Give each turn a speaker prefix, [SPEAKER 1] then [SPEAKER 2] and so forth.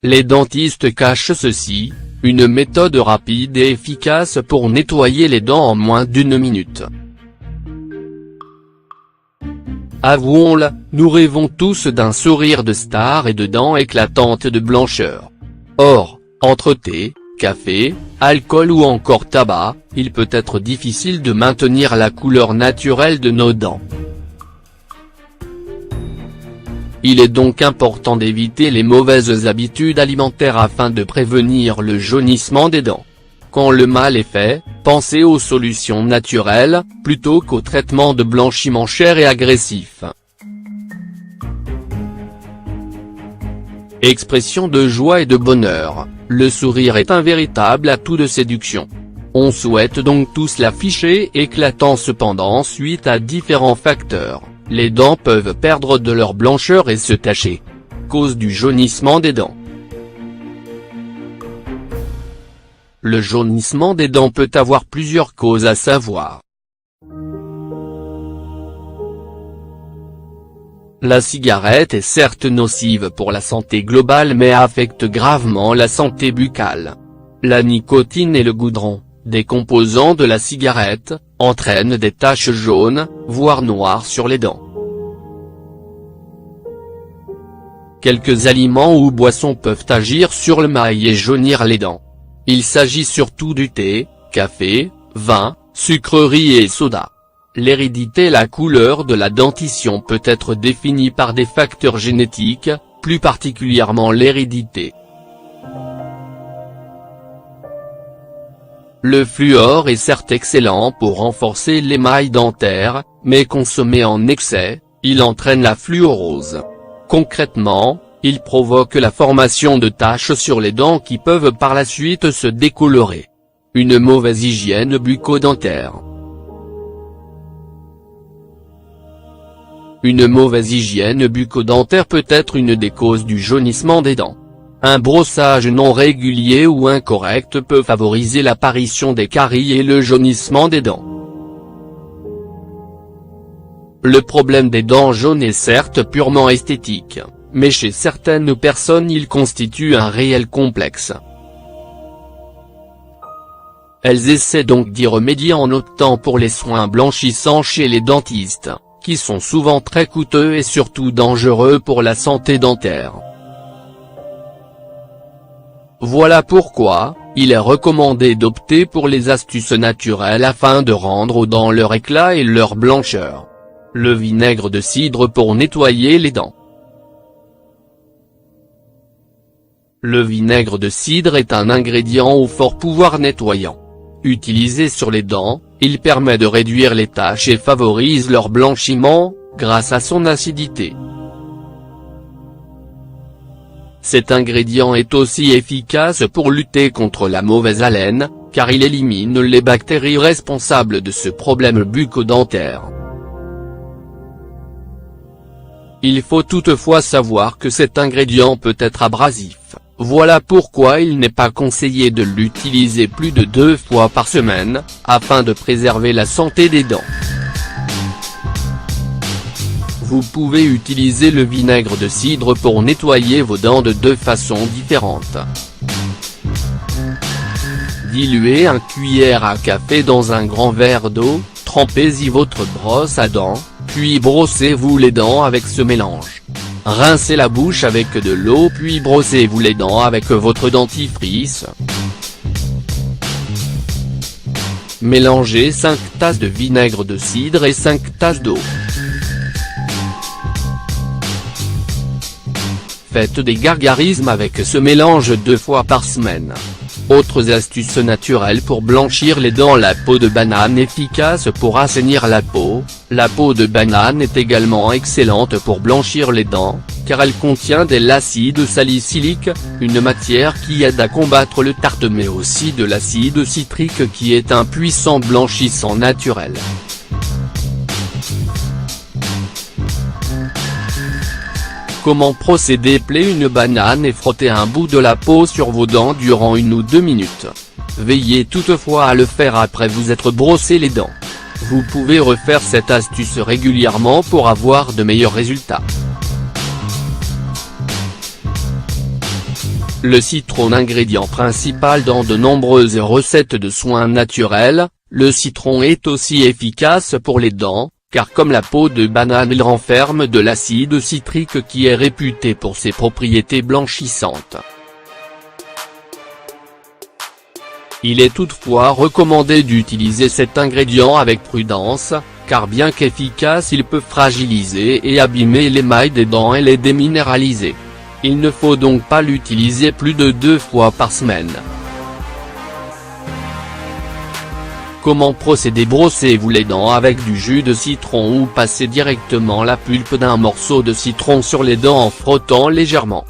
[SPEAKER 1] Les dentistes cachent ceci, une méthode rapide et efficace pour nettoyer les dents en moins d'1 minute. Avouons-le, nous rêvons tous d'un sourire de star et de dents éclatantes de blancheur. Or, entre thé, café, alcool ou encore tabac, il peut être difficile de maintenir la couleur naturelle de nos dents. Il est donc important d'éviter les mauvaises habitudes alimentaires afin de prévenir le jaunissement des dents. Quand le mal est fait, pensez aux solutions naturelles, plutôt qu'aux traitements de blanchiment chers et agressifs. Expression de joie et de bonheur, le sourire est un véritable atout de séduction. On souhaite donc tous l'afficher éclatant cependant suite à différents facteurs. Les dents peuvent perdre de leur blancheur et se tacher. Cause du jaunissement des dents. Le jaunissement des dents peut avoir plusieurs causes à savoir. La cigarette est certes nocive pour la santé globale mais affecte gravement la santé buccale. La nicotine et le goudron, des composants de la cigarette, entraînent des taches jaunes, voire noires sur les dents. Quelques aliments ou boissons peuvent agir sur le mail et jaunir les dents. Il s'agit surtout du thé, café, vin, sucreries et soda. L'hérédité et la couleur de la dentition peut être définie par des facteurs génétiques, plus particulièrement l'hérédité. Le fluor est certes excellent pour renforcer l'émail dentaire, mais consommé en excès, il entraîne la fluorose. Concrètement, il provoque la formation de taches sur les dents qui peuvent par la suite se décolorer. Une mauvaise hygiène bucco-dentaire. Une mauvaise hygiène bucco-dentaire peut être une des causes du jaunissement des dents. Un brossage non régulier ou incorrect peut favoriser l'apparition des caries et le jaunissement des dents. Le problème des dents jaunes est certes purement esthétique, mais chez certaines personnes il constitue un réel complexe. Elles essaient donc d'y remédier en optant pour les soins blanchissants chez les dentistes, qui sont souvent très coûteux et surtout dangereux pour la santé dentaire. Voilà pourquoi, il est recommandé d'opter pour les astuces naturelles afin de rendre aux dents leur éclat et leur blancheur. Le vinaigre de cidre pour nettoyer les dents. Le vinaigre de cidre est un ingrédient au fort pouvoir nettoyant. Utilisé sur les dents, il permet de réduire les taches et favorise leur blanchiment, grâce à son acidité. Cet ingrédient est aussi efficace pour lutter contre la mauvaise haleine, car il élimine les bactéries responsables de ce problème bucco-dentaire. Il faut toutefois savoir que cet ingrédient peut être abrasif, voilà pourquoi il n'est pas conseillé de l'utiliser plus de 2 fois par semaine, afin de préserver la santé des dents. Vous pouvez utiliser le vinaigre de cidre pour nettoyer vos dents de 2 façons différentes. Diluez 1 cuillère à café dans un grand verre d'eau, trempez-y votre brosse à dents, puis brossez-vous les dents avec ce mélange. Rincez la bouche avec de l'eau puis brossez-vous les dents avec votre dentifrice. Mélangez 5 tasses de vinaigre de cidre et 5 tasses d'eau. Faites des gargarismes avec ce mélange 2 fois par semaine. Autres astuces naturelles pour blanchir les dents. La peau de banane efficace pour assainir la peau. La peau de banane est également excellente pour blanchir les dents, car elle contient de l'acide salicylique, une matière qui aide à combattre le tartre mais aussi de l'acide citrique qui est un puissant blanchissant naturel. Comment procéder? Pelez une banane et frottez un bout de la peau sur vos dents durant 1 ou 2 minutes. Veillez toutefois à le faire après vous être brossé les dents. Vous pouvez refaire cette astuce régulièrement pour avoir de meilleurs résultats. Le citron, ingrédient principal dans de nombreuses recettes de soins naturels, le citron est aussi efficace pour les dents, car comme la peau de banane il renferme de l'acide citrique qui est réputé pour ses propriétés blanchissantes. Il est toutefois recommandé d'utiliser cet ingrédient avec prudence, car bien qu'efficace il peut fragiliser et abîmer l'émail des dents et les déminéraliser. Il ne faut donc pas l'utiliser plus de 2 fois par semaine. Comment procéder? Brossez-vous les dents avec du jus de citron ou passez directement la pulpe d'un morceau de citron sur les dents en frottant légèrement.